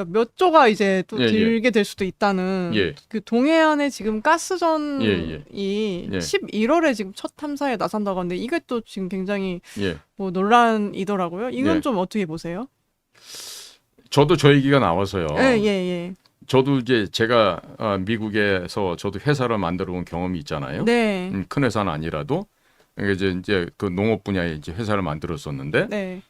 몇 조가 이제 또 예, 예. 들게 될 수도 있다는 예. 그 동해안의 지금 가스전이 예. 11월에 지금 첫 탐사에 나선다고 하는데 이게 또 지금 굉장히 예. 뭐 논란이더라고요. 이건 예. 좀 어떻게 보세요? 저도 저 얘기가 나와서요. 예. 저도 이제 제가 미국에서 저도 회사를 만들어 본 경험이 있잖아요. 네. 큰 회사는 아니라도 그러니까 이제 그 농업 분야에 이제 회사를 만들었었는데 네.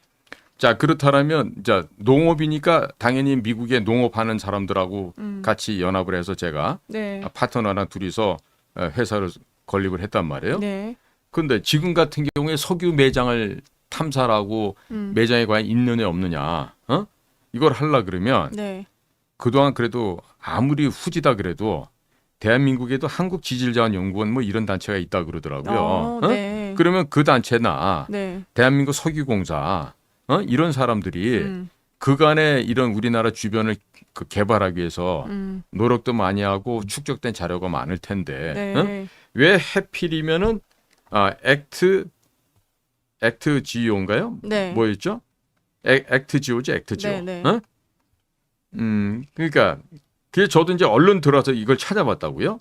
자 그렇다면 자 농업이니까 당연히 미국에 농업하는 사람들하고 같이 연합을 해서 제가 네. 파트너랑 둘이서 회사를 건립을 했단 말이에요. 네. 그런데 지금 같은 경우에 석유 매장을 탐사하고 매장에 과연 있느냐 없느냐 이걸 하려 그러면 네. 그동안 그래도 아무리 후지다 그래도 대한민국에도 한국지질자원연구원 뭐 이런 단체가 있다 그러더라고요. 네. 그러면 그 단체나 네. 대한민국 석유공사 이런 사람들이 그간에 이런 우리나라 주변을 그 개발하기 위해서 노력도 많이 하고 축적된 자료가 많을 텐데 네. 왜 해필이면은 액트 GO인가요? 네. 뭐였죠? 액트 GO지 액트 GO. 네. 그러니까 그게 저도 이제 얼른 들어서 이걸 찾아봤다고요.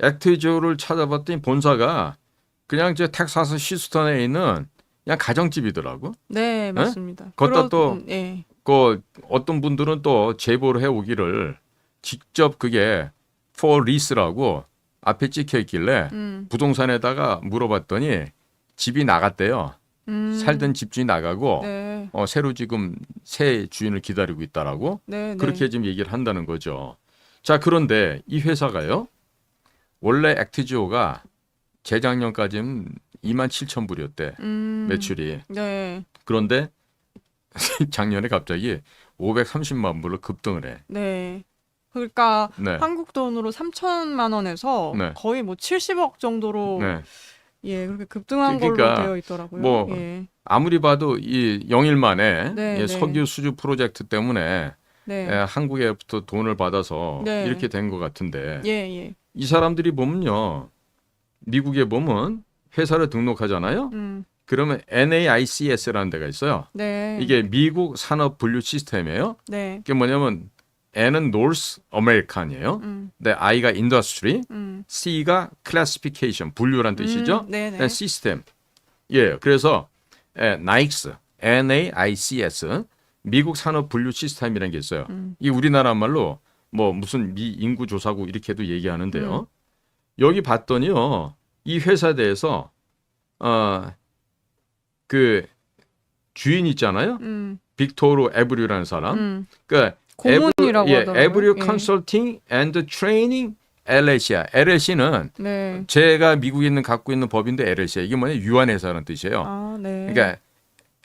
액트 GO를 찾아봤더니 본사가 그냥 저 텍사스 휴스턴에 있는 그냥 가정집이더라고. 네, 맞습니다. 걷다 또 예. 그 어떤 분들은 또 제보를 해오기를 직접 그게 for lease라고 앞에 찍혀 있길래 부동산에다가 물어봤더니 집이 나갔대요. 살던 집주인이 나가고 네. 새로 지금 새 주인을 기다리고 있다라고 네. 그렇게 지금 얘기를 한다는 거죠. 자 그런데 이 회사가요. 원래 액트지오가 재작년까지는 27,000불이었대. 매출이. 네. 그런데 작년에 갑자기 530만 불로 급등을 해. 네. 그러니까 네. 한국 돈으로 3천만 원에서 네. 거의 뭐 70억 정도로 네. 예, 그렇게 급등한 그러니까 걸로 되어 있더라고요. 뭐 예. 아무리 봐도 이 영일만에 네, 네. 석유 수주 프로젝트 때문에 네. 한국에부터 돈을 받아서 네. 이렇게 된 것 같은데 예. 이 사람들이 보면요. 미국에 보면 회사를 등록하잖아요. 그러면 NAICS라는 데가 있어요. 네. 이게 미국 산업 분류 시스템이에요. 네. 이게 뭐냐면 N은 North American이에요. 네, I가 Industry, C가 Classification, 분류란 뜻이죠. 네네. 시스템. 예, 그래서 NAICS, NAICS, 미국 산업 분류 시스템이라는 게 있어요. 이 우리나라 말로 뭐 무슨 미 인구 조사국 이렇게도 얘기하는데요. 여기 봤더니요, 이 회사에 대해서 그 주인 있잖아요. 빅토르 에브류라는 사람. 그러니까 고문이라고 하더라고요. 에브류 예. 컨설팅 앤드 트레이닝 LLC야. LLC는 네. 제가 미국에 있는 갖고 있는 법인데 LLC야. 이게 뭐냐 유한회사라는 뜻이에요. 아, 네. 그러니까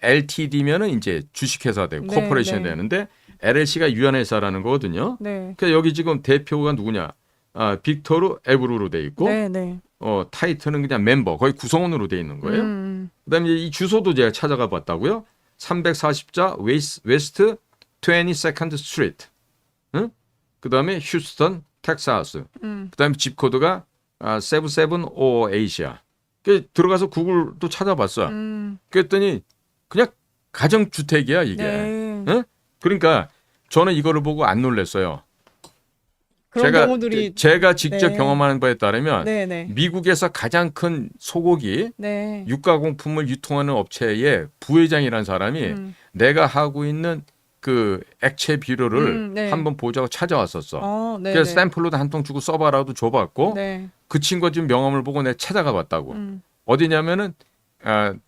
LTD면은 이제 주식회사 되고 네, 코퍼레이션이 네. 되는데 LLC가 유한회사라는 거거든요. 네. 그러니까 여기 지금 대표가 누구냐? 빅토르 에브루로 돼 있고 네. 타이틀은 그냥 멤버 거의 구성원으로 돼 있는 거예요. 그다음에 이 주소도 제가 찾아가 봤다고요. 340자 웨스트 22nd 스트리트. 응? 그다음에 휴스턴 텍사스. 그다음에 집 코드가 7758이야. 그 들어가서 구글도 찾아봤어. 그랬더니 그냥 가정 주택이야 이게. 네. 응? 그러니까 저는 이거를 보고 안 놀랐어요. 그런 경우들이 제가 직접 네. 경험하는 바에 따르면 네. 미국에서 가장 큰 소고기 네. 유가공품을 유통하는 업체의 부회장이라는 사람이 내가 하고 있는 그 액체 비료를 네. 한번 보자고 찾아왔었어. 네. 그래서 샘플로도 한 통 주고 써봐라도 줘봤고 네. 그 친구가 지금 명함을 보고 내가 찾아가 봤다고. 어디냐면은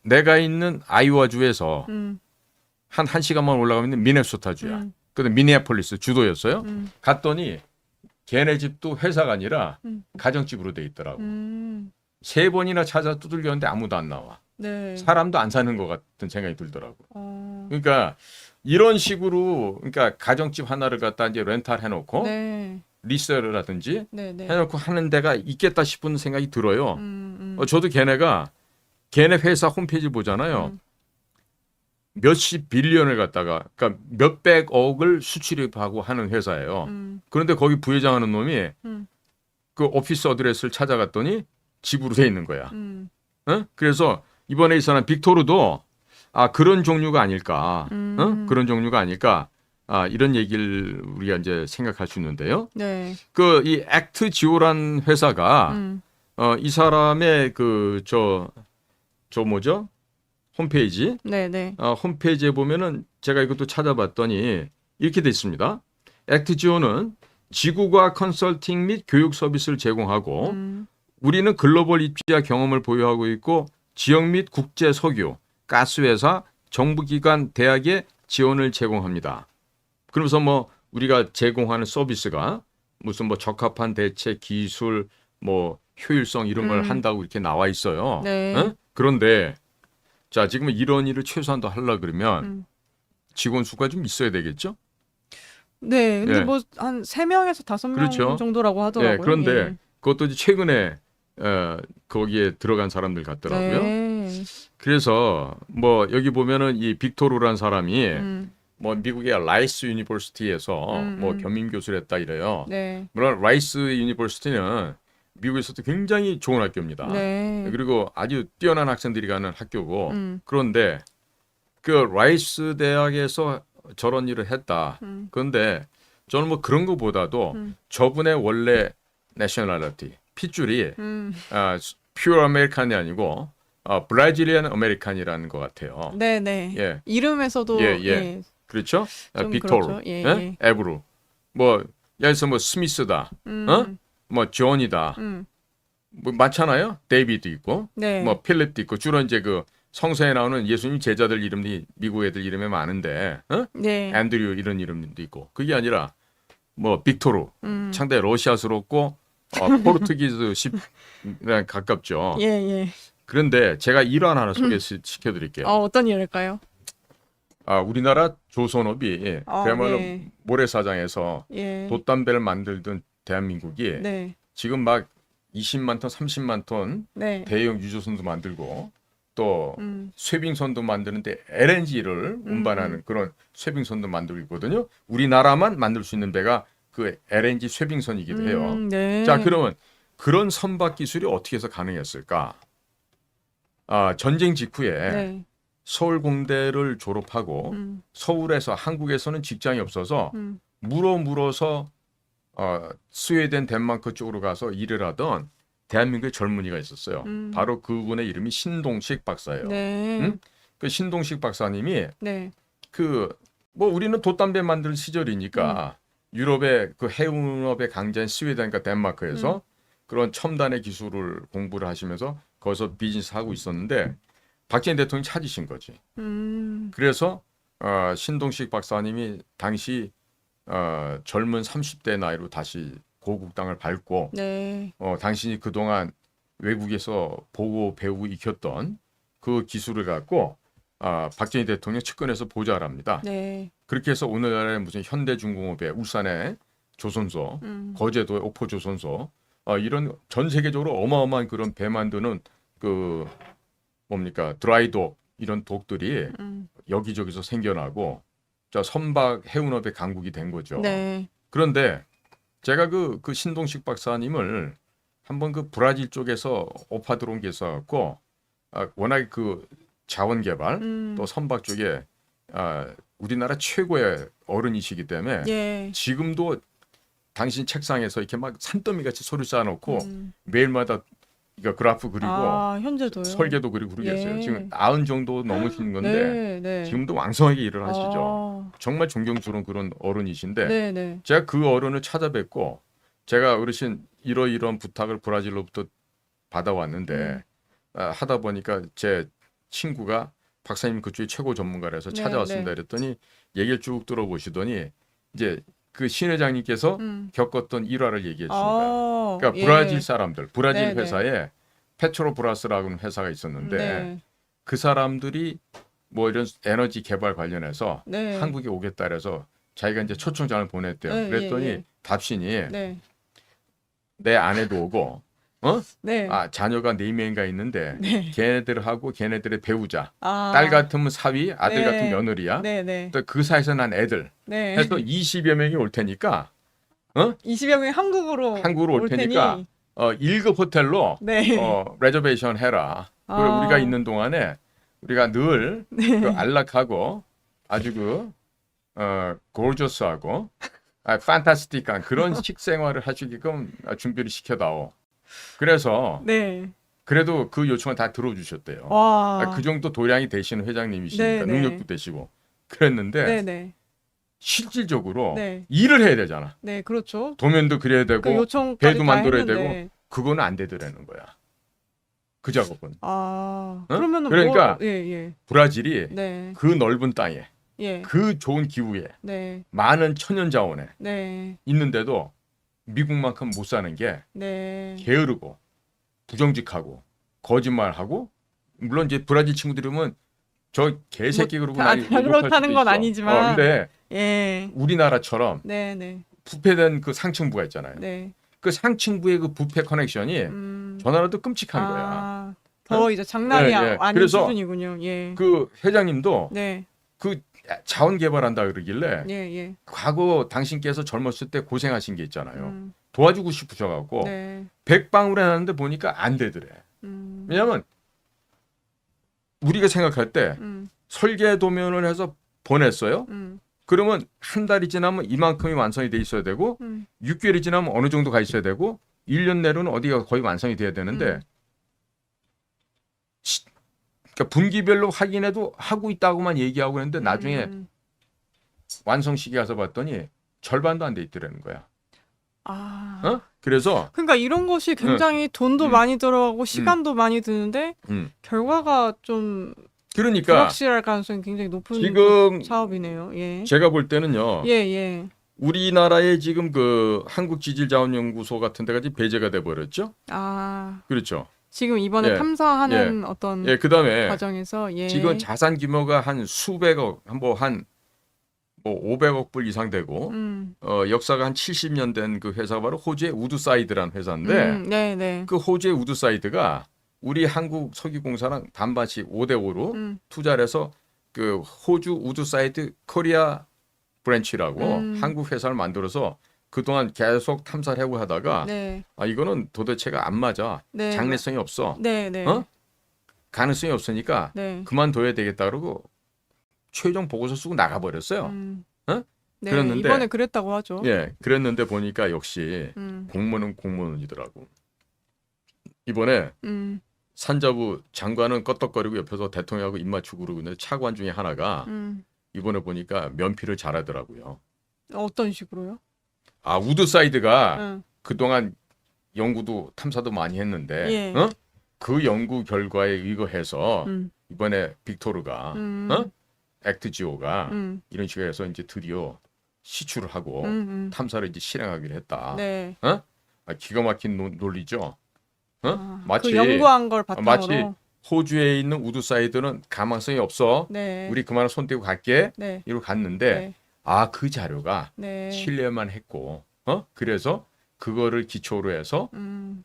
내가 있는 아이오와주에서 한 1시간만 올라가면 있는 미네소타주야. 근데 미니애폴리스 주도였어요. 갔더니 걔네 집도 회사가 아니라 가정집으로 돼 있더라고. 3번이나 찾아 두들겼는데 아무도 안 나와. 네. 사람도 안 사는 것 같은 생각이 들더라고. 그러니까 이런 식으로 그러니까 가정집 하나를 갖다 이제 렌탈 해놓고 네. 리스라든지 네. 해놓고 하는 데가 있겠다 싶은 생각이 들어요. 저도 걔네 회사 홈페이지 보잖아요. 몇십 빌리언을 갖다가 그러니까 몇백억을 수출입하고 하는 회사예요. 그런데 거기 부회장하는 놈이 그 오피스 어드레스를 찾아갔더니 집으로 돼 있는 거야. 그래서 이번에 이 사람 빅토르도 그런 종류가 아닐까. 그런 종류가 아닐까. 이런 얘기를 우리가 이제 생각할 수 있는데요. 네. 그 이 액트지오란 회사가 이 사람의 저 뭐죠? 홈페이지. 네네. 홈페이지에 보면은 제가 이것도 찾아봤더니 이렇게 돼 있습니다. 액트지오는 지구과학 컨설팅 및 교육 서비스를 제공하고 우리는 글로벌 입지와 경험을 보유하고 있고 지역 및 국제 석유, 가스회사, 정부기관, 대학에 지원을 제공합니다. 그러면서 뭐 우리가 제공하는 서비스가 무슨 뭐 적합한 대체 기술, 뭐 효율성 이런 걸 한다고 이렇게 나와 있어요. 네. 응? 그런데 자 지금 이런 일을 최소한도 하려 그러면 직원 수가 좀 있어야 되겠죠? 네. 근데 예. 뭐 한 3명에서 5명 그렇죠. 정도라고 하더라고요. 예, 그런데 예. 그것도 이제 최근에 거기에 들어간 사람들 같더라고요. 네. 그래서 뭐 여기 보면은 이 빅토르라는 사람이 음. 뭐 미국의 라이스 유니버시티에서 뭐 겸임 교수를 했다 이래요. 네. 물론 라이스 유니버시티는 미국에서도 굉장히 좋은 학교입니다. 네. 그리고 아주 뛰어난 학생들이 가는 학교고 음. 그런데 그 라이스 대학에서 저런 일을 했다. 그런데 저는 뭐 그런 것보다도 저분의 원래 내셔널리티 핏줄이 퓨어 아메리칸이 아니고 브라질리안 아메리칸이라는 것 같아요. 네네. 예. 이름에서도 예, 예. 그렇죠? 좀 빅토르, 그렇죠. 예, 예? 예. 에브루, 뭐 여기서 뭐 스미스다, 뭐 존이다, 뭐 많잖아요. 데이비드 있고, 네. 뭐 필립도 있고, 주로 이제 그 성서에 나오는 예수님 제자들 이름이 미국 애들 이름에 많은데, 네. 앤드류 이런 이름도 있고, 그게 아니라 뭐 빅토르, 상당히 러시아스럽고 포르투기스랑 가깝죠. 예, 예. 그런데 제가 일환 하나 소개시켜드릴게요. 어떤 일일까요? 우리나라 조선업이 그야말로 네. 모래사장에서 예. 돛담배를 만들던 대한민국이 네. 지금 막 20만 톤, 30만 톤 네. 대형 유조선도 만들고 또 쇠빙선도 만드는데 LNG를 운반하는 그런 쇠빙선도 만들고 있거든요. 우리나라만 만들 수 있는 배가 그 LNG 쇠빙선이기도 해요. 네. 자, 그러면 그런 선박 기술이 어떻게 해서 가능했을까? 전쟁 직후에 네. 서울공대를 졸업하고 서울에서 한국에서는 직장이 없어서 물어서 스웨덴, 덴마크 쪽으로 가서 일을 하던 대한민국의 젊은이가 있었어요. 바로 그분의 이름이 신동식 박사예요. 네. 응? 그 신동식 박사님이 네. 뭐 우리는 돛담배 만들 시절이니까 유럽의 그 해운업의 강자인 스웨덴과 덴마크에서 그런 첨단의 기술을 공부를 하시면서 거기서 비즈니스 하고 있었는데 박정희 대통령이 찾으신 거지. 그래서 신동식 박사님이 당시 젊은 30대 나이로 다시 고국당을 밟고 네. 당신이 그동안 외국에서 보고 배우고 익혔던 그 기술을 갖고 박정희 대통령 측근에서 보좌를 합니다. 네. 그렇게 해서 오늘날의 무슨 현대중공업의 울산의 조선소, 거제도의 옥포조선소 이런 전 세계적으로 어마어마한 그런 배 만드는 그 뭡니까 드라이독 이런 독들이 여기저기서 생겨나고 자 선박 해운업의 강국이 된 거죠. 네. 그런데 제가 그 신동식 박사님을 한번 그 브라질 쪽에서 오파 들어온 게 있어갖고 워낙 그 자원 개발 또 선박 쪽에 우리나라 최고의 어른이시기 때문에 예. 지금도 당신 책상에서 이렇게 막 산더미 같이 소리 쌓아놓고 매일마다 그러니까 그래프 그리고 현재도요. 설계도 그리고 그러겠어요. 예. 지금 90 정도 넘으신 건데 네, 네. 지금도 왕성하게 일을 하시죠. 정말 존경스러운 그런 어른이신데 네, 네. 제가 그 어른을 찾아뵙고 제가 어르신 이런 부탁을 브라질로부터 받아왔는데 하다 보니까 제 친구가 박사님 그쪽이 최고 전문가라서 네, 찾아왔습니다. 네. 그랬더니 얘기를 쭉 들어보시더니 이제 그 신 회장님께서 겪었던 일화를 얘기해 주신 거예요. 그러니까 브라질 사람들, 브라질 네, 네. 회사에 페트로브라스라는 회사가 있었는데 네. 그 사람들이 뭐 이런 에너지 개발 관련해서 네. 한국에 오겠다 그래서 자기가 이제 초청장을 보냈대요. 네, 그랬더니 예. 답신이 네. 내 아내도 오고 네. 자녀가 4명인가 있는데 네. 걔네들하고 걔네들의 배우자 딸 같으면 사위 아들 네. 같으면 며느리야 네, 네. 또 그 사이에서 난 애들 네. 해서 20여 명이 올 테니까 20여 명이 한국으로 올 테니까 테니. 1급 호텔로 네. 레저베이션 해라. 그리고 우리가 있는 동안에 우리가 늘 그 안락하고 아주 그 고저스하고 판타스틱한 그런 식생활을 하시게끔 준비를 시켜다오. 그래서 네. 그래도 그 요청을 다 들어주셨대요. 와. 그 정도 도량이 되시는 회장님이시니까 네네. 능력도 되시고 그랬는데 네네. 실질적으로 네. 일을 해야 되잖아. 네, 그렇죠. 도면도 그려야 되고 그 요청까지 배도 다 만들어야 했는데. 되고 그거는 안 되더라는 거야. 그 작업은. 아, 어? 그러면은 그러니까 예, 예. 브라질이 네. 그 넓은 땅에 예. 그 좋은 기후에 네. 많은 천연 자원에 네. 있는데도 미국만큼 못 사는 게 네. 게으르고 부정직하고 거짓말하고 물론 이제 브라질 친구들이 보면 저 개새끼 그러고 다 그렇다는 건 아니지만. 근데 예. 우리나라처럼 네, 네. 부패된 그 상층부가 있잖아요. 네. 그 상층부의 그 부패 커넥션이 저 나라도 끔찍한 거야. 아, 더 이제 장난이 예, 예. 아닌 그래서 수준이군요. 예. 그 회장님도 네. 그 자원 개발한다 그러길래 예, 예. 과거 당신께서 젊었을 때 고생하신 게 있잖아요. 도와주고 싶으셔갖고 네. 100방울 해놨는데 보니까 안 되더래. 왜냐하면 우리가 생각할 때 설계 도면을 해서 보냈어요. 그러면 한 달이 지나면 이만큼이 완성이 돼 있어야 되고 6개월이 지나면 어느 정도 가 있어야 되고 1년 내로는 어디가 거의 완성이 돼야 되는데 그러니까 분기별로 확인해도 하고 있다고만 얘기하고 있는데 나중에 완성 시기 가서 봤더니 절반도 안 돼 있더라는 거야. 아. 어? 그래서 그러니까 이런 것이 굉장히 돈도 많이 들어가고 시간도 많이 드는데 결과가 좀 그러니까 불확실할 가능성이 굉장히 높은 지금 사업이네요. 예. 제가 볼 때는요. 예, 예. 우리나라의 지금 그 한국지질자원연구소 같은 데가 지금 배제가 돼 버렸죠. 아. 그렇죠. 지금 이번에 예. 탐사하는 어떤 그다음에 과정에서 예. 지금 자산 규모가 한 수백억, 한 500억 불 이상 되고 역사가 한 70년 된 그 회사가 바로 호주의 우드사이드라는 회사인데 네, 네. 그 호주의 우드사이드가 우리 한국 석유공사랑 반반씩 5대5로 투자를 해서 그 호주 우드사이드 코리아 브랜치라고 한국 회사를 만들어서 그동안 계속 탐사를 하고 하다가 네. 이거는 도대체가 안 맞아. 네. 장래성이 없어. 네, 네. 가능성이 없으니까 네. 그만둬야 되겠다 그러고 최종 보고서 쓰고 나가버렸어요. 네, 그랬는데 이번에 그랬다고 하죠. 그랬는데 보니까 역시 공무원은 공무원이더라고. 이번에 산자부 장관은 껐덕거리고 옆에서 대통령하고 입 맞추고 그러고 있는데 차관 중에 하나가 이번에 보니까 면피를 잘하더라고요. 어떤 식으로요? 우드사이드가 그동안 연구도 탐사도 많이 했는데 예. 그 연구 결과에 의거해서 이번에 빅토르가 액트지오가 이런 식으로 해서 이제 드디어 시추를 하고 탐사를 이제 실행하기로 했다. 네. 기가 막힌 논리죠. 마치 그 연구한 걸 바탕으로. 마치 호주에 있는 우드사이드는 가망성이 없어. 네. 우리 그만 손 떼고 갈게. 네. 이러고 갔는데 네. 그 자료가 네. 신뢰만 했고 그래서 그거를 기초로 해서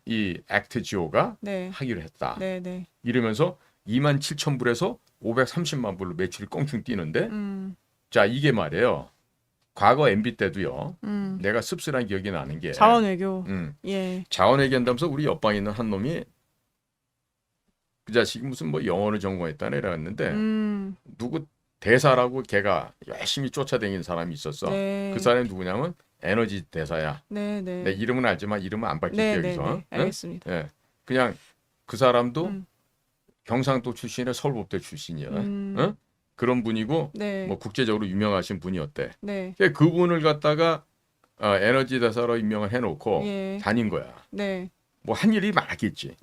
이 액트지오가 네. 하기로 했다. 네, 네. 이러면서 27,000불에서 530만 불로 매출이 껑충 뛰는데 자 이게 말이에요. 과거 MB 때도요. 내가 씁쓸한 기억이 나는 게 자원외교. 예. 자원외교 한다면서 우리 옆방에 있는 한 놈이 그 자식이 무슨 뭐 영어를 전공했다네 이랬는데 누구 대사라고 걔가 열심히 쫓아다니는 사람이 있었어. 네. 그 사람이 누구냐면 에너지 대사야. 네, 네. 내 이름은 알지만 이름은 안 밝힐게 네, 여기서. 네, 네. 알겠습니다. 예. 그냥 그 사람도 경상도 출신의 서울법대 출신이야. 그런 분이고 네. 뭐 국제적으로 유명하신 분이었대. 네. 그분을 갖다가 에너지 대사로 임명을 해놓고 예. 다닌 거야. 네. 뭐 한 일이 많았겠지.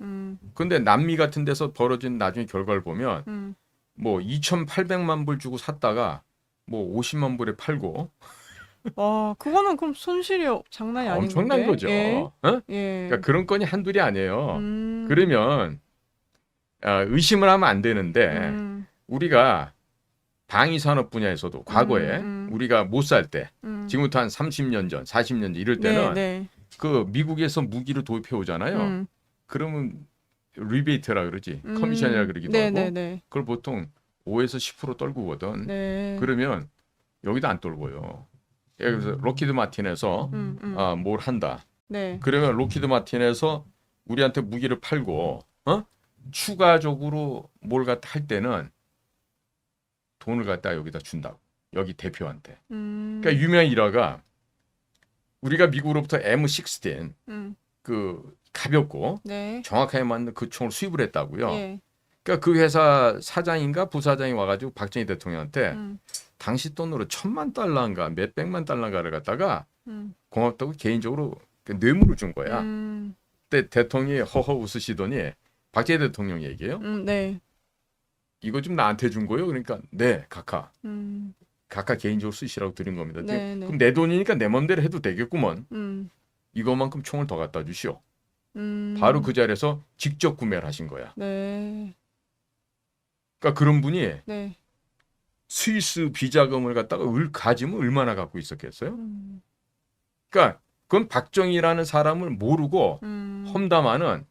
근데 남미 같은 데서 벌어진 나중에 결과를 보면 뭐 2,800만 불 주고 샀다가 뭐 50만 불에 팔고 와, 그거는 그럼 손실이 장난이 아닌 엄청난 건데? 거죠. 예. 예. 그러니까 그런 건이 한둘이 아니에요. 음. 그러면 의심을 하면 안 되는데 우리가 방위산업 분야에서도 과거에 우리가 못 살 때 지금부터 한 30년 전, 40년 전 이럴 때는 네. 그 미국에서 무기를 도입해 오잖아요. 그러면 리베이트라 그러지. 커미션이라 그러기도 하고. 네. 그걸 보통 5에서 10% 떨구거든. 네. 그러면 여기도 안 떨고요. 그래서 로키드 마틴에서 뭘 한다. 네. 그러면 로키드 마틴에서 우리한테 무기를 팔고 추가적으로 뭘 갖다 할 때는 돈을 갖다 여기다 준다고. 여기 대표한테. 그러니까 유명한 일화가 우리가 미국으로부터 M16 그 가볍고 네. 정확하게 맞는 그 총을 수입을 했다고요. 예. 그러니까 그 회사 사장인가 부사장이 와가지고 박정희 대통령한테 당시 돈으로 $1,000,000인가 몇백만 달러인가를 갖다가 고맙다고 개인적으로 그 뇌물을 준 거야. 그때 대통령이 허허 웃으시더니 박정희 대통령 얘기예요. 네. 이거 좀 나한테 준 거예요? 그러니까 네, 각하 개인적으로 쓰시라고 드린 겁니다. 네, 네. 그럼 내 돈이니까 내 맘대로 해도 되겠구먼. 음. 이것만큼 총을 더 갖다 주시오. 음. 바로 그 자리에서 직접 구매를 하신 거야. 네. 그러니까 그런 분이 네. 스위스 비자금을 갖다가 가지면 얼마나 갖고 있었겠어요? 그러니까 그건 박정희라는 사람을 모르고 험담하는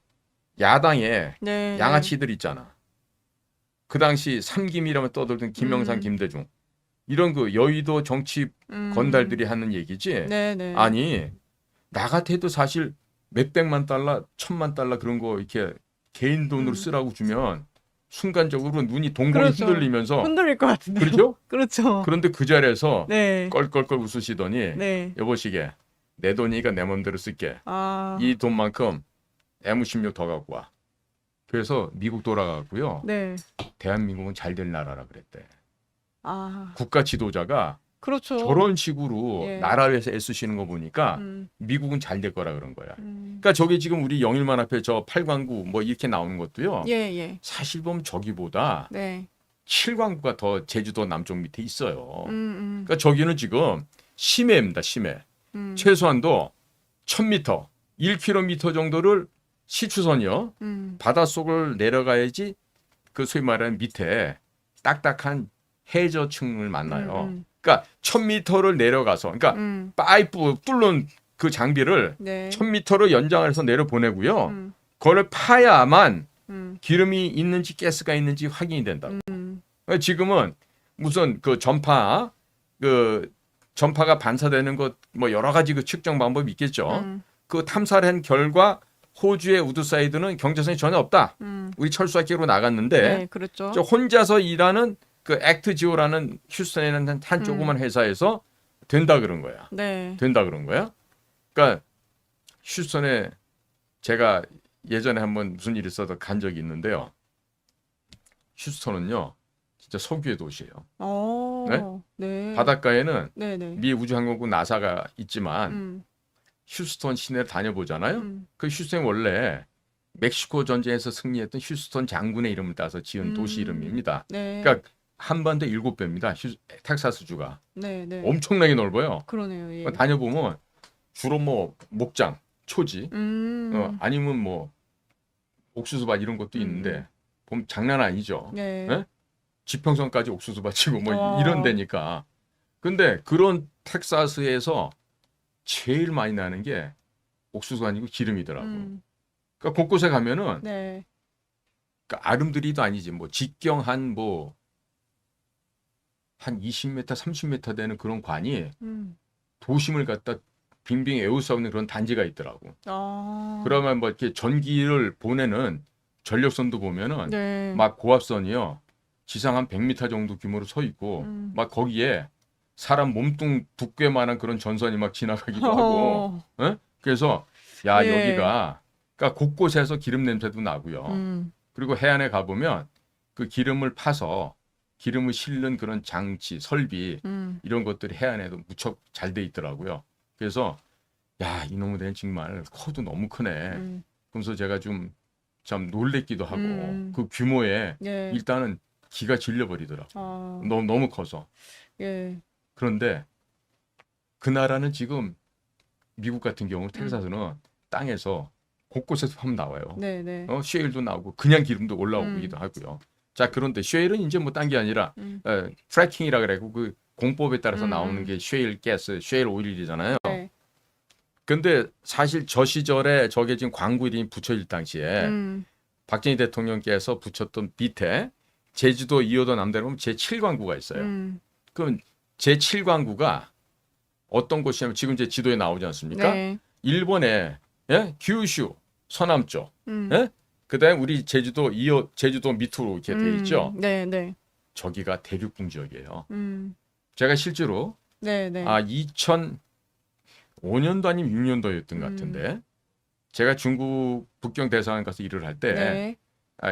야당의 네. 양아치들 있잖아. 그 당시 삼김이라면 떠들던 김영삼, 김대중 이런 그 여의도 정치 건달들이 하는 얘기지. 네, 네. 아니 나 같아도 사실 몇백만 달러, $1,000,000 그런 거 이렇게 개인 돈으로 쓰라고 주면 순간적으로 눈이 동공이 그렇죠. 흔들리면서 흔들릴 것 같은데. 그렇죠? 그렇죠. 그런데 그 자리에서 네. 껄껄껄 웃으시더니 네. 여보시게 내 돈이니까 내 맘대로 쓸게. 아. 이 돈만큼 M16 더 갖고 와. 그래서 미국 돌아가고요. 네. 대한민국은 잘 될 나라라 그랬대. 아. 국가 지도자가 그렇죠. 저런 식으로 예. 나라 위해서 애쓰시는 거 보니까 미국은 잘 될 거라 그런 거야. 그러니까 저기 지금 우리 영일만 앞에 저 8광구 뭐 이렇게 나오는 것도요. 예, 예. 사실 보면 저기보다 네. 7광구가 더 제주도 남쪽 밑에 있어요. 그러니까 저기는 지금 심해입니다. 심해. 최소한도 1,000m, 1km 정도를 시추선이요. 바닷속을 내려가야지 그 소위 말하는 밑에 딱딱한 해저층을 만나요. 그러니까 1,000m를 내려가서 그러니까 파이프 뚫는 그 장비를 네. 1,000m를 연장을 해서 내려보내고요. 그걸 파야만 기름이 있는지 가스가 있는지 확인이 된다고. 그러니까 지금은 무슨 그 전파가 반사되는 것 뭐 여러 가지 그 측정 방법이 있겠죠. 그 탐사를 한 결과 호주의 우드사이드는 경제성이 전혀 없다. 우리 철수학기로 나갔는데 네, 그렇죠. 저 혼자서 일하는 그 액트지오라는 휴스턴에 있는 한 조그만 회사에서 된다 그런 거야. 네. 된다 그런 거야. 그러니까 휴스턴에 제가 예전에 한번 무슨 일이 있어서 간 적이 있는데요. 휴스턴은요. 진짜 석유의 도시예요. 네? 네. 바닷가에는 네, 네. 미 우주항공국 나사가 있지만 휴스턴 시내를 다녀보잖아요. 그 휴스턴이 원래 멕시코 전쟁에서 승리했던 휴스턴 장군의 이름을 따서 지은 도시 이름입니다. 네. 그러니까 한반도 7배입니다. 텍사스주가. 네, 네. 엄청나게 넓어요. 그러네요. 예. 다녀보면 주로 뭐 목장, 초지, 아니면 뭐 옥수수밭 이런 것도 있는데 보면 장난 아니죠. 네. 네? 지평선까지 옥수수밭이고 뭐 이런 데니까. 근데 그런 텍사스에서 제일 많이 나는 게 옥수수가 아니고 기름이더라고. 그러니까 곳곳에 가면은 네. 그러니까 아름드리도 아니지 뭐 직경 한 20m, 30m 되는 그런 관이 도심을 갖다 빙빙 에워싸는 그런 단지가 있더라고. 그러면 뭐 이렇게 전기를 보내는 전력선도 보면은 네. 막 고압선이요. 지상 한 100m 정도 규모로 서 있고 막 거기에 사람 몸뚱 두께만한 그런 전선이 막 지나가기도 하고. 예? 그래서 야 예. 여기가 그러니까 곳곳에서 기름 냄새도 나고요. 그리고 해안에 가보면 그 기름을 파서 기름을 실는 그런 장치, 설비 이런 것들이 해안에도 무척 잘 돼 있더라고요. 그래서 야 이놈의 데는 정말 커도 너무 크네. 그래서 제가 좀 참 놀랬기도 하고 그 규모에 예. 일단은 기가 질려버리더라고. 너무 커서. 예. 그런데 그 나라는 지금 미국 같은 경우 텍사스는 땅에서 곳곳에서 하면 나와요. 네, 네. 쉐일도 나오고 그냥 기름도 올라오기도 하고요. 자 그런데 쉐일은 이제 뭐 딴 게 아니라 프래킹이라 그래고 그 공법에 따라서 나오는 게 쉐일 가스, 쉐일 오일이잖아요. 네. 근데 사실 저 시절에 저게 지금 광구 이름이 붙여질 당시에 박정희 대통령께서 붙였던 밑에 제주도 2호도 남대로 보면 제7광구가 있어요. 그럼 제7광구가 어떤 곳이냐면 지금 이제 지도에 나오지 않습니까? 네. 일본의 규슈 서남쪽, 그다음에 우리 제주도 2호 제주도 밑으로 이렇게 돼 있죠. 네, 네. 저기가 대륙붕 지역이에요. 제가 실제로 네, 네. 2005년도 아니면 6년도였던 것 같은데 제가 중국 북경 대사관 가서 일을 할 때 네.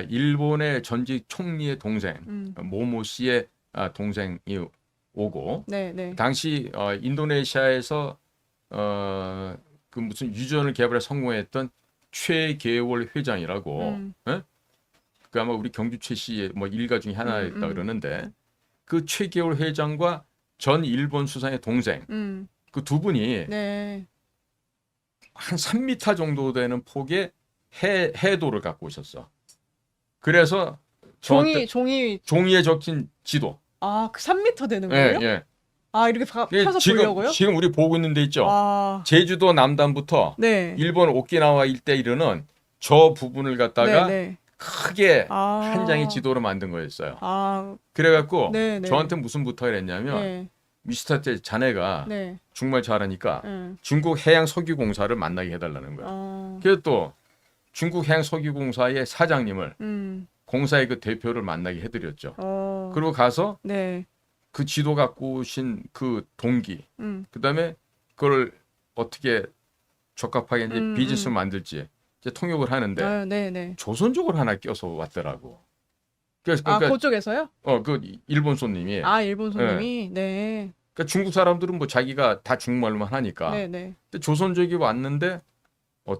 일본의 전직 총리의 동생 모모 씨의 동생이 오고 네, 네. 당시 인도네시아에서 그 무슨 유전을 개발에 성공했던 최계월 회장이라고 예? 그 아마 우리 경주 최 씨의 뭐 일가 중에 하나였다 그러는데 그 최계월 회장과 전 일본 수상의 동생 그 두 분이 네. 한 3m 정도 되는 폭의 해도를 갖고 오셨어. 그래서 종이에 적힌 지도. 그 3m 되는 예, 거예요? 예. 이렇게 펴서 보려고요? 지금 우리 보고 있는 데 있죠. 제주도 남단부터 네. 일본 오키나와 일대 이르는 저 부분을 갖다가 네, 네. 크게 한 장의 지도로 만든 거였어요. 그래갖고 네, 네. 저한테 무슨 부탁을 했냐면 네. 미스터 때 자네가 네. 중국말 잘하니까 중국 해양 석유공사를 만나게 해달라는 거야. 그래서 또 중국 해양 석유공사의 사장님을 공사의 그 대표를 만나게 해드렸죠. 그리고 가서 네. 그 지도 갖고 오신 그 동기, 그다음에 그걸 어떻게 적합하게 이제 비즈니스를 만들지 이제 통역을 하는데 네, 네. 조선족을 하나 껴서 왔더라고. 그러니까 그쪽에서요? 그 일본 손님이. 일본 손님이. 네. 그러니까 중국 사람들은 뭐 자기가 다 중국말로만 하니까. 네, 네. 근데 조선족이 왔는데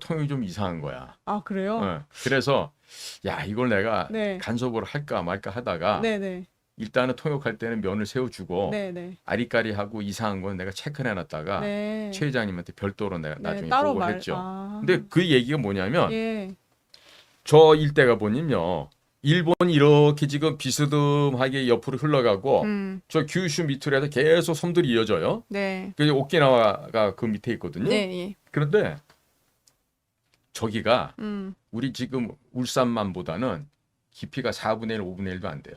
통역이 좀 이상한 거야. 그래요? 그래서 야 이걸 내가 네. 간섭을 할까 말까 하다가 네, 네. 일단은 통역할 때는 면을 세워주고 네, 네. 아리까리하고 이상한 건 내가 체크를 해놨다가 네. 최 회장님한테 별도로 내가 네, 나중에 따로 보고를 했죠. 근데 그 얘기가 뭐냐면 예. 저 일대가 보면요. 일본이 이렇게 지금 비스듬하게 옆으로 흘러가고 저 규슈 밑으로 해서 계속 섬들이 이어져요. 네. 그 오키나와가 그 밑에 있거든요. 네, 예. 그런데 저기가 우리 지금 울산만보다는 깊이가 4분의 1, 5분의 1도 안 돼요.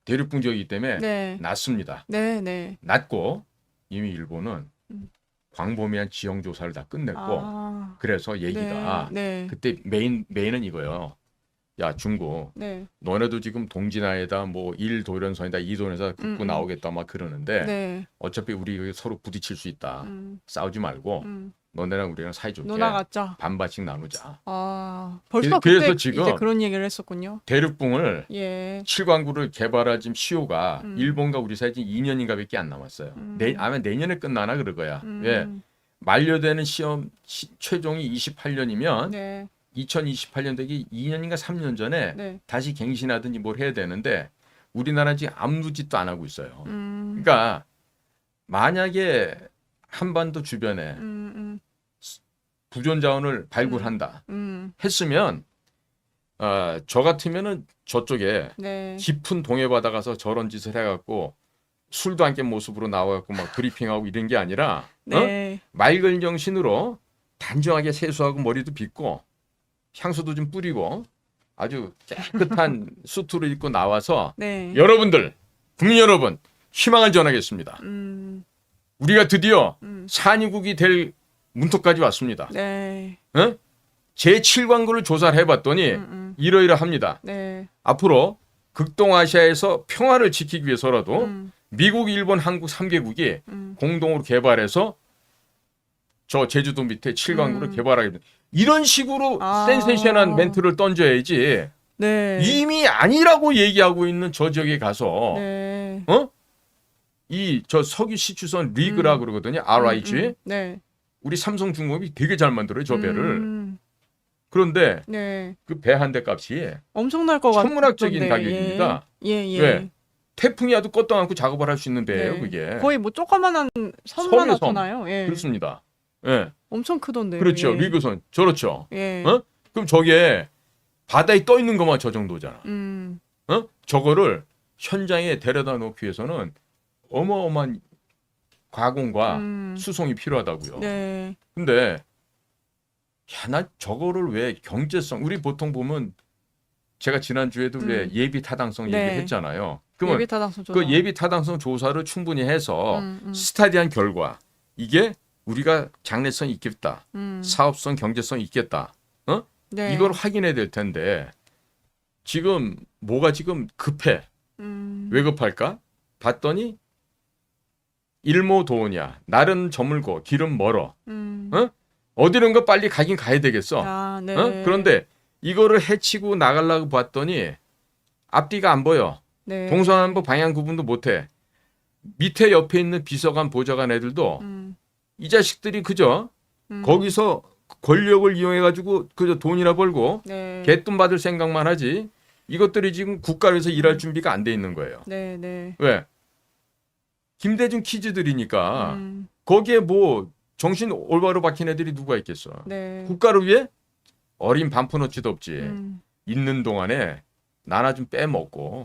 대륙붕 지역이기 때문에 네. 낮습니다. 네, 네. 낮고 이미 일본은 광범위한 지형 조사를 다 끝냈고 그래서 얘기가 네. 그때 메인은 이거예요. 야 중국 네. 너네도 지금 동진아에다 뭐 1도련선이다 2도련선 긋고 나오겠다 막 그러는데 네. 어차피 우리 서로 부딪힐 수 있다. 싸우지 말고 너네랑 우리랑 사이좋게 누나 같자. 반반씩 나누자. 벌써 그래서 그때 지금 이제 그런 얘기를 했었군요. 대륙붕을 예. 7광구를 개발할 지금 시효가 일본과 우리 사이 지금 2년인가밖에 안 남았어요. 아마 내년에 끝나나 그럴 거야. 왜? 만료되는 시험 최종이 28년이면 네. 2028년 되기 2년인가 3년 전에 네. 다시 갱신하든지 뭘 해야 되는데 우리나라 지금 아무 짓도 안 하고 있어요. 그러니까 만약에 한반도 주변에 부존 자원을 발굴한다 했으면 저 같으면은 저쪽에 네. 깊은 동해바다 가서 저런 짓을 해갖고 술도 안 깬 모습으로 나와갖고 막 브리핑하고 이런 게 아니라 네. 맑은 정신으로 단정하게 세수하고 머리도 빗고 향수도 좀 뿌리고 아주 깨끗한 수트를 입고 나와서 네. 여러분들 국민 여러분 희망을 전하겠습니다. 우리가 드디어 산유국이 될 문턱까지 왔습니다. 네. 제7광구를 조사를 해봤더니 이러이러합니다. 네. 앞으로 극동아시아에서 평화를 지키기 위해서라도 미국, 일본, 한국 3개국이 공동으로 개발해서 저 제주도 밑에 7광구를 개발하게 됩니다. 이런 식으로 센세이션한 멘트를 던져야지 네. 이미 아니라고 얘기하고 있는 저 지역에 가서 네. 이 저 석유 시추선 리그라 그러거든요. RIG. 네. 우리 삼성중공업이 되게 잘 만들어요. 저 배를. 그런데 네. 그 배 한 대 값이 엄청날 것 같은데. 천문학적인 가격입니다. 예. 왜? 태풍이 와도 껐다 않고 작업을 할 수 있는 배예요. 네. 그게. 거의 뭐 조그만한 섬만 섬이에요, 섬. 나타나요. 예. 그렇습니다. 예. 엄청 크던데요. 그렇죠. 예. 리그선. 저렇죠. 예. 그럼 저게 바다에 떠 있는 것만 저 정도잖아. 저거를 현장에 데려다 놓기 위해서는 어마어마한 가공과 수송이 필요하다고요. 네. 근데 나 저거를 왜 경제성 우리 보통 보면 제가 지난주에도 왜 예비 타당성 네. 얘기했잖아요. 그러면 예비 타당성 조사. 그 예비 타당성 조사를 충분히 해서 스타디한 결과 이게 우리가 장래성 있겠다. 사업성 경제성 있겠다. 네. 이걸 확인해야 될 텐데 지금 뭐가 지금 급해. 왜 급할까? 봤더니 일모도오냐. 날은 저물고 길은 멀어. 어디론가 빨리 가긴 가야 되겠어. 아, 네. 그런데 이거를 해치고 나가려고 봤더니 앞뒤가 안 보여. 네. 동서남북 방향 구분도 못해. 밑에 옆에 있는 비서관 보좌관 애들도 이 자식들이 그저 거기서 권력을 이용해가지고 그저 돈이나 벌고 네. 개돈 받을 생각만 하지. 이것들이 지금 국가를 위해서 일할 준비가 안 돼 있는 거예요. 네, 네. 왜? 김대중 키즈들이니까 거기에 뭐 정신 올바로 박힌 애들이 누가 있겠어. 네. 국가를 위해 어린 반푼어치도 없지. 있는 동안에 나나 좀 빼먹고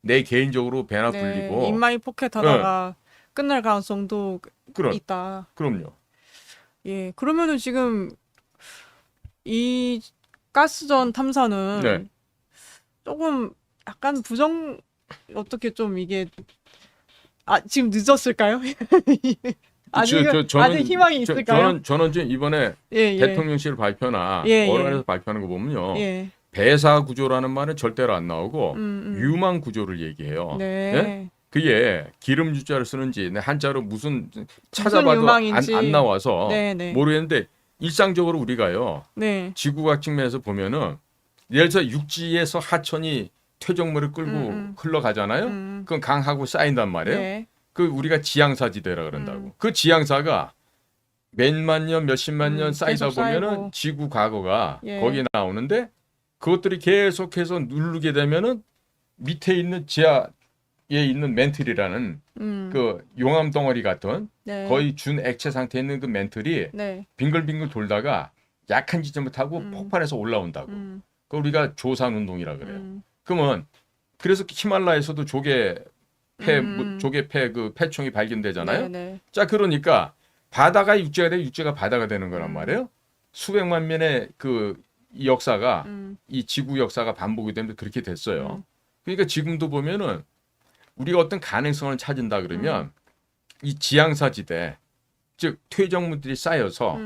내 개인적으로 배나 네. 불리고 인마이 포켓하다가 끝날 가능성도 있다. 그럼요. 예, 그러면은 지금 이 가스전 탐사는 네. 조금 약간 어떻게 좀 이게 지금 늦었을까요? 아직 희망이 있을까요? 저는 지금 이번에 예. 대통령실 발표나 예. 언론에서 발표하는 거 보면요. 예. 배사 구조라는 말은 절대로 안 나오고 유망 구조를 얘기해요. 네. 예? 그게 기름 유자를 쓰는지 한자로 무슨 찾아봐도 안 나와서 네. 모르겠는데 일상적으로 우리가요. 네. 지구과학 측면에서 보면은 예를 들어 육지에서 하천이 퇴적물을 끌고 흘러가잖아요. 그건 강하고 쌓인단 말이에요. 네. 그 우리가 지향사지대라 그런다고. 그 지향사가 몇만 년, 몇십만 년 쌓이다 보면은 쌓이고. 지구 과거가 예. 거기에 나오는데 그것들이 계속해서 누르게 되면은 밑에 있는 지하에 있는 멘틀이라는 그 용암 덩어리 같은 네. 거의 준 액체 상태에 있는 그 멘틀이 네. 빙글빙글 돌다가 약한 지점을 타고 폭발해서 올라온다고. 그 우리가 조산 운동이라 그래요. 그러면 그래서 히말라야에서도 조개패 그 폐총이 발견되잖아요. 네. 자, 그러니까 바다가 육지가 돼 육지가 바다가 되는 거란 말이에요. 수백만 년의 이 역사가 이 지구 역사가 반복이 되면서 그렇게 됐어요. 그러니까 지금도 보면은 우리가 어떤 가능성을 찾은다 그러면 이 지향사지대 즉 퇴적물들이 쌓여서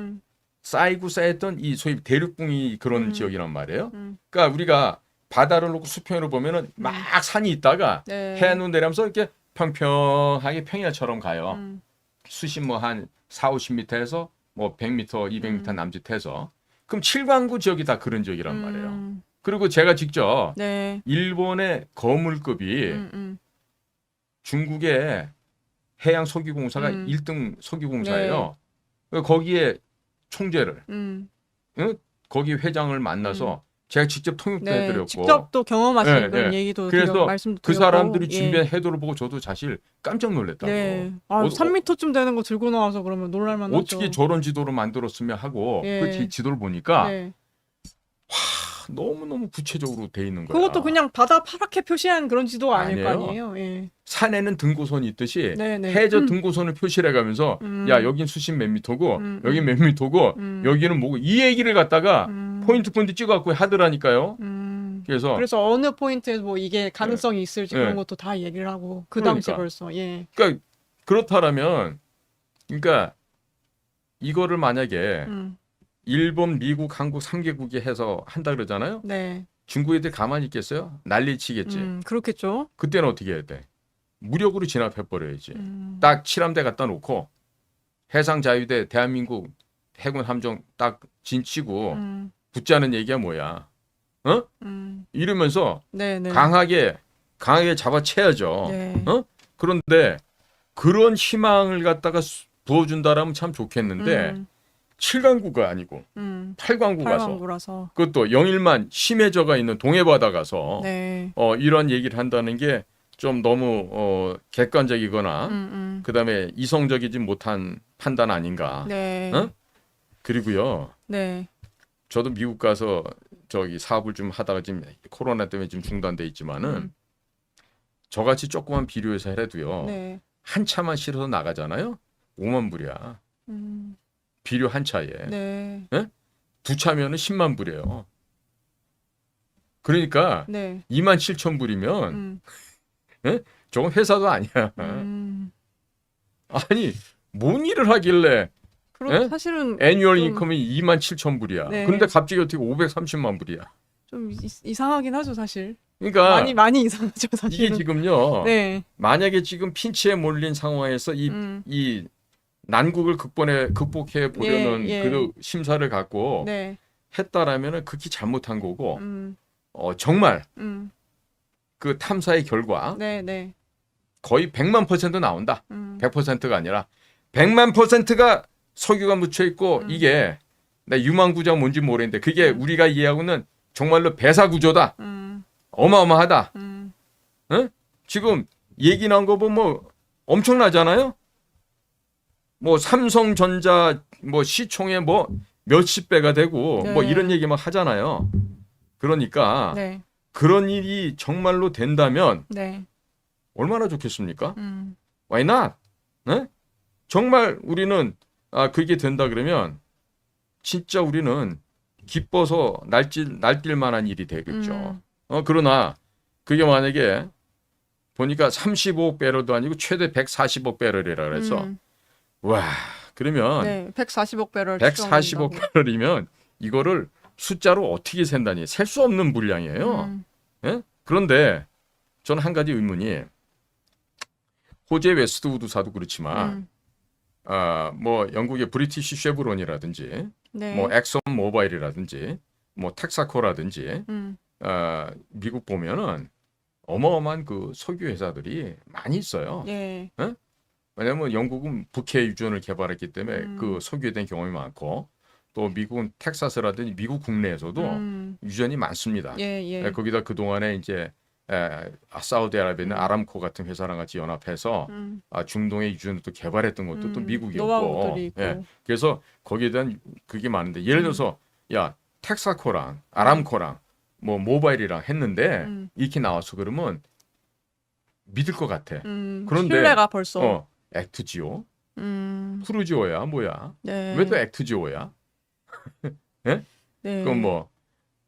쌓이고 쌓였던 이 소위 대륙붕이 그런 지역이란 말이에요. 그러니까 우리가 바다를 놓고 수평으로 보면은 막 산이 있다가 네. 해안으로 내려면서 이렇게 평평하게 평야처럼 가요. 수심 뭐 한 4, 50m에서 뭐 100m, 200m 남짓해서 그럼 칠광구 지역이 다 그런 지역이란 말이에요. 그리고 제가 직접 네. 일본의 거물급이 중국의 해양 석유공사가 1등 석유공사예요. 거기에 총재를 거기 회장을 만나서 제가 직접 통역도 네. 해드렸고 직접 또 경험하신 그런 얘기도 그래서 말씀도 그 드렸고. 사람들이 준비한 해도를 보고 저도 사실 깜짝 놀랐다고. 네. 3m쯤 되는 거 들고 나와서 그러면 놀랄만 하죠. 어떻게 저런 지도를 만들었으면 하고 예. 그 지도를 보니까 네. 너무너무 구체적으로 돼 있는 거야. 그것도 그냥 바다 파랗게 표시한 그런 지도가 아닐 거 아니에요. 아니에요. 예. 산에는 등고선이 있듯이 네네. 해저 등고선을 표시를 해가면서 야 여긴 수심 몇 미터고 여긴 몇 미터고 여기는 뭐고 이 얘기를 갖다가 포인트 찍어갖고 하더라니까요. 그래서 어느 포인트에 뭐 이게 가능성이 있을지 그런 것도 다 얘기를 하고 그 당시에 벌써. 예. 그러니까 그렇다라면 그러니까 이거를 만약에 일본, 미국, 한국 3개국이 해서 한다 그러잖아요. 네. 중국 애들 가만히 있겠어요? 난리 치겠지. 그렇겠죠. 그때는 어떻게 해야 돼? 무력으로 진압해버려야지. 딱 칠함대 갖다 놓고 해상자유대 대한민국 해군 함정 딱 진치고 붙자는 얘기야 뭐야. 이러면서 네네. 강하게 잡아채야죠. 네. 그런데 그런 희망을 갖다가 부어준다라면 참 좋겠는데 7강구가 아니고 8강구 가서 8강구라서. 그것도 영일만 심해져가 있는 동해바다 가서 네. 이런 얘기를 한다는 게 좀 너무 객관적이거나 그다음에 이성적이지 못한 판단 아닌가. 네. 그리고요. 네. 저도 미국 가서 저기 사업을 좀 하다가 지금 코로나 때문에 지금 중단돼 있지만은 저같이 조그만 비료회사 해도요. 네. 한 차만 실어서 나가잖아요. 5만 불이야. 비료 한 차에. 네. 두 차면은 10만 불이에요. 그러니까 네. 2만 7천 불이면 저건 회사도 아니야. 아니 뭔 일을 하길래 사실은 애뉴얼 인컴이 2만 7천 불이야. 네. 그런데 갑자기 어떻게 530만 불이야. 좀 이상하긴 하죠, 사실. 그러니까 많이 이상하죠, 이게 사실은. 지금요. 네. 만약에 지금 핀치에 몰린 상황에서 이 난국을 극복해 보려는 예. 그 심사를 갖고 네. 했다라면은 극히 잘못한 거고, 정말 그 탐사의 결과 네. 거의 100만 % 나온다. 100%가 아니라 100만 %가 석유가 묻혀 있고 이게 나 유망구조가 뭔지 모르겠는데 그게 우리가 이해하고는 정말로 배사 구조다. 어마어마하다. 응? 지금 얘기 나온 거 보면 뭐 엄청나잖아요. 뭐 삼성전자 뭐 시총에 뭐 몇십 배가 되고 네. 뭐 이런 얘기 막 하잖아요. 그러니까 네. 그런 일이 정말로 된다면 네. 얼마나 좋겠습니까? Why not? 네? 정말 우리는 그게 된다 그러면 진짜 우리는 기뻐서 날뛸 만한 일이 되겠죠. 그러나 그게 만약에 보니까 35억 배럴도 아니고 최대 140억 배럴이라 그래서 와 그러면 네. 140억 배럴 140억 배럴이면 이거를 숫자로 어떻게 센다니 셀 수 없는 물량이에요. 예? 그런데 저는 한 가지 의문이 호재 웨스트우드사도 그렇지만 뭐 영국의 브리티시 쉐브론이라든지 네. 뭐 엑선 모바일이라든지 뭐 텍사코라든지 미국 보면은 어마어마한 그 석유 회사들이 많이 있어요. 예. 예? 왜냐하면 영국은 북해 유전을 개발했기 때문에 그 석유에 대한 경험이 많고 또 미국은 텍사스라든지 미국 국내에서도 유전이 많습니다. 예. 거기다 그 동안에 이제 사우디아라비아는 아람코 같은 회사랑 같이 연합해서 중동의 유전을 또 개발했던 것도 또 미국이었고, 노하우들이 있고. 예, 그래서 거기에 대한 그게 많은데 예를 들어서 야 텍사코랑 아람코랑 뭐 모바일이랑 했는데 이렇게 나와서 그러면 믿을 것 같아. 그런데 신뢰가 벌써. 액트지오, 프루지오야 뭐야? 네. 왜 또 액트지오야? 예? 네. 그건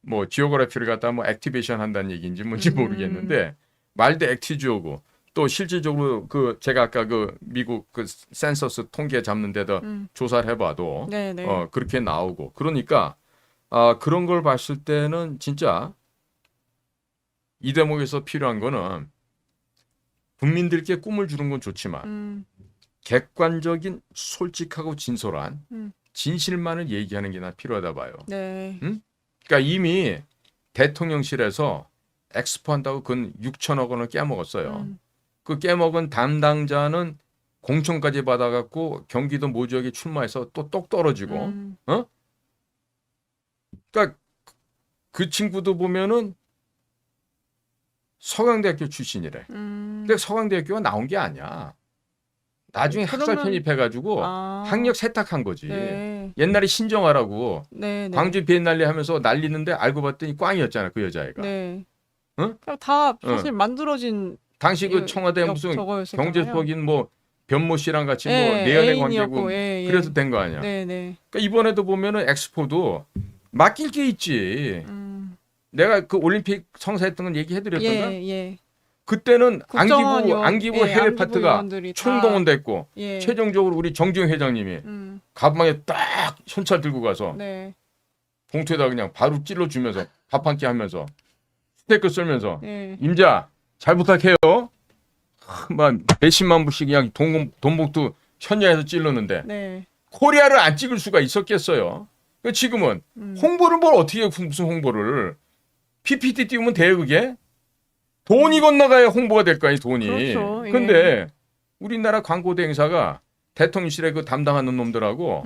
뭐 지오그래피를 갖다 뭐 액티베이션 한다는 얘기인지 뭔지 모르겠는데 말도 액티지오고 또 실질적으로 그 제가 아까 그 미국 그 센서스 통계 잡는 데다 조사를 해봐도 네. 그렇게 나오고 그러니까 그런 걸 봤을 때는 진짜 이 대목에서 필요한 거는 국민들께 꿈을 주는 건 좋지만 객관적인 솔직하고 진솔한 진실만을 얘기하는 게 나 필요하다 봐요. 네. 그러니까 이미 대통령실에서 엑스포한다고 근 6천억 원을 깨먹었어요. 그 깨먹은 담당자는 공천까지 받아갖고 경기도 모 지역에 출마해서 또 똑 떨어지고, 그러니까 그 친구도 보면은 서강대학교 출신이래. 근데 서강대학교가 나온 게 아니야. 나중에 학사 편입해가지고 학력 세탁한 거지. 네. 옛날에 신정하라고 네. 광주 비엔날레 하면서 날리는데 알고 봤더니 꽝이었잖아 그 여자애가. 네. 응? 다 사실 만들어진 당시 그 청와대 무슨 경제적인 뭐 변모 씨랑 같이 뭐 내연의 관계고 그래서 된 거 아니야. 네. 그러니까 이번에도 보면은 엑스포도 맡길 게 있지. 내가 그 올림픽 성사했던 건 얘기해드렸던가? 예. 그때는 안기부 해외 파트가 총동원됐고 최종적으로 우리 정주영 회장님이 가방에 딱 현찰 들고 가서 봉투에다 그냥 바로 찔러주면서 밥 한 끼 하면서 스테이크 썰면서 임자 잘 부탁해요. 막 몇십만 불씩 그냥 돈 봉투 현장에서 찔렀는데 코리아를 안 찍을 수가 있었겠어요. 지금은 홍보를 뭘 어떻게 무슨 홍보를 PPT 띄우면 돼요 그게? 돈이 건너가야 홍보가 될 거 아니 돈이. 그렇죠. 근데 우리나라 광고 대행사가 대통령실에 그 담당하는 놈들하고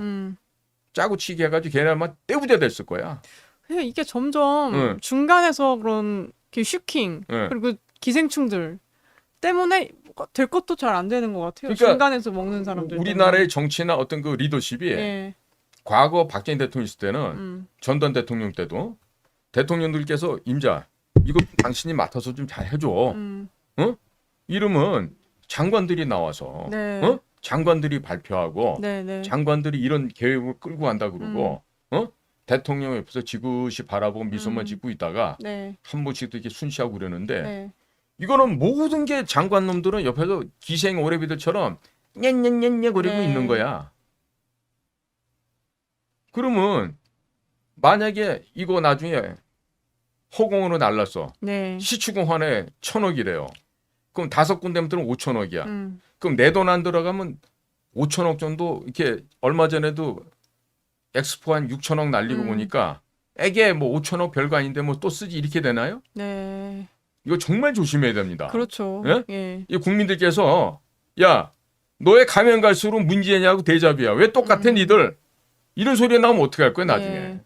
짜고 치기 해가지고 걔네만 떼부자 됐을 거야. 이게 점점 중간에서 그런 슈킹 그리고 기생충들 때문에 될 것도 잘 안 되는 것 같아요. 그러니까 중간에서 먹는 사람들. 우리나라의 정치나 어떤 그 리더십이 과거 박정희 대통령 있을 때는 전두환 대통령 때도 대통령들께서 임자 이거 당신이 맡아서 좀 잘 해줘. 이러면 장관들이 나와서 장관들이 발표하고 장관들이 이런 계획을 끌고 간다 그러고 대통령 옆에서 지그시 바라보고 미소만 짓고 있다가 한 번씩도 이렇게 순시하고 그러는데 이거는 모든 게 장관 놈들은 옆에서 기생 오래비들처럼 녜녜녜녜 거리고 있는 거야. 그러면 만약에 이거 나중에 허공으로 날랐어. 네. 시추공 한에 1,000억이래요. 그럼 5군데면 5천억이야. 음. 그럼 내 돈 안 들어가면 5천억 정도 이렇게 얼마 전에도 엑스포 한 6천억 날리고 보니까 에게 뭐 5천억 별거 아닌데 뭐 또 쓰지 이렇게 되나요? 네. 이거 정말 조심해야 됩니다. 그렇죠. 예? 예. 이 국민들께서 야 너의 가면 갈수록 문재인하고 대잡이야. 왜 똑같아 니들? 이런 소리 나오면 어떻게 할 거야 나중에? 예.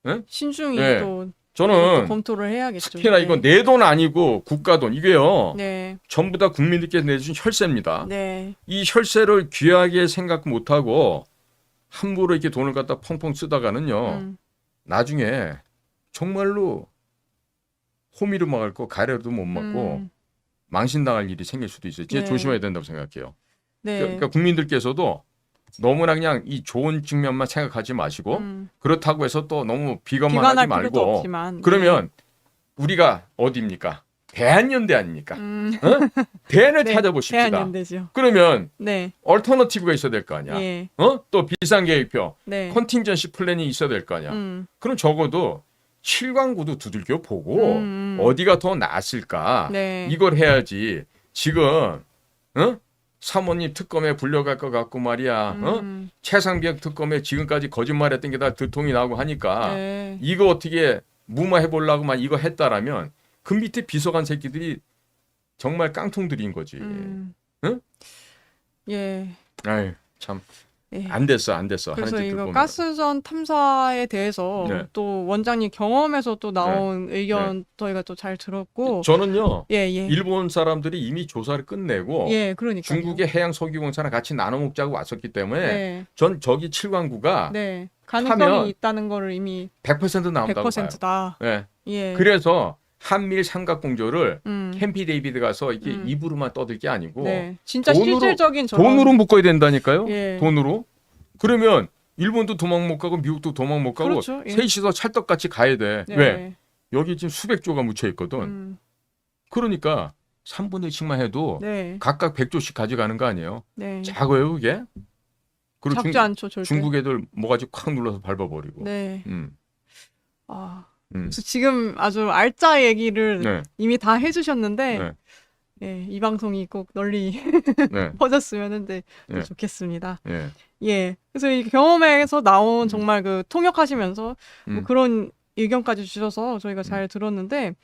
예? 신중히 예. 또 저는 검토를 해야겠죠. 특히나 네. 이건 내 돈 아니고 국가 돈 이게요. 네. 전부 다 국민들께서 내준 혈세입니다. 네. 이 혈세를 귀하게 생각 못하고 함부로 이렇게 돈을 갖다 펑펑 쓰다가는요. 나중에 정말로 호미로 막을 거 가래로도 못 막고 망신당할 일이 생길 수도 있어요. 진짜 네. 조심해야 된다고 생각해요. 네. 그러니까 국민들께서도 너무나 그냥 이 좋은 측면만 생각하지 마시고 그렇다고 해서 또 너무 비관만 하지 비관할 필요도 말고 없지만. 그러면 우리가 어디입니까? 대한연대 아닙니까? 어? 대안을 네. 찾아보십시다. 대한연대죠. 그러면 네. 얼터너티브가 있어야 될 거 아니야. 예. 또 비상계획표, 네. 컨팅전시 플랜이 있어야 될 거 아니야. 그럼 적어도 실광구도 두들겨 보고 어디가 더 나았을까 네. 이걸 해야지. 지금 사모님 특검에 불려갈 것 같고 말이야. 최상병 특검에 지금까지 거짓말했던 게 다 들통이 나고 하니까 네. 이거 어떻게 무마해 보려고만 이거 했다라면 그 밑에 비서관 새끼들이 정말 깡통들인 거지. 응? 예. 아유 참. 예. 안 됐어. 그래서 하는 이거 보면. 가스전 탐사에 대해서 네. 또 원장님 경험에서 또 나온 의견 저희가 또 잘 들었고. 저는요. 예. 일본 사람들이 이미 조사를 끝내고 예, 그러니까 중국의 해양 석유공사랑 같이 나눠 먹자고 왔었기 때문에 네. 전 저기 7광구가 네. 가능성이 하면 있다는 거를 이미 100% 나온다고 100%다. 봐요. 네. 예. 그래서 한미일 삼각공조를 캠피 데이비드 가서 이렇게 입으로만 떠들 게 아니고 네. 진짜 돈으로- 실질적인 저런 돈으로 묶어야 된다니까요. 예. 돈으로. 그러면 일본도 도망 못 가고 미국도 도망 못 가고 그렇죠. 예. 셋이서 찰떡같이 가야 돼. 네. 왜? 여기 지금 수백 조가 묻혀 있거든. 그러니까 3분의 1씩만 해도 네. 각각 100조씩 가져가는 거 아니에요? 네. 작아요 그게? 그리고 작지 않죠, 절대. 중국 애들 모가지 콱 눌러서 밟아버리고. 네. 음. 아. 음. 그래서 지금 아주 알짜 얘기를 네. 이미 다 해주셨는데 네. 예, 이 방송이 꼭 널리 네. 퍼졌으면 했는데 네. 좋겠습니다. 예. 예. 그래서 이 경험에서 나온 정말 그 통역하시면서 뭐 음. 그런 의견까지 주셔서 저희가 잘 들었는데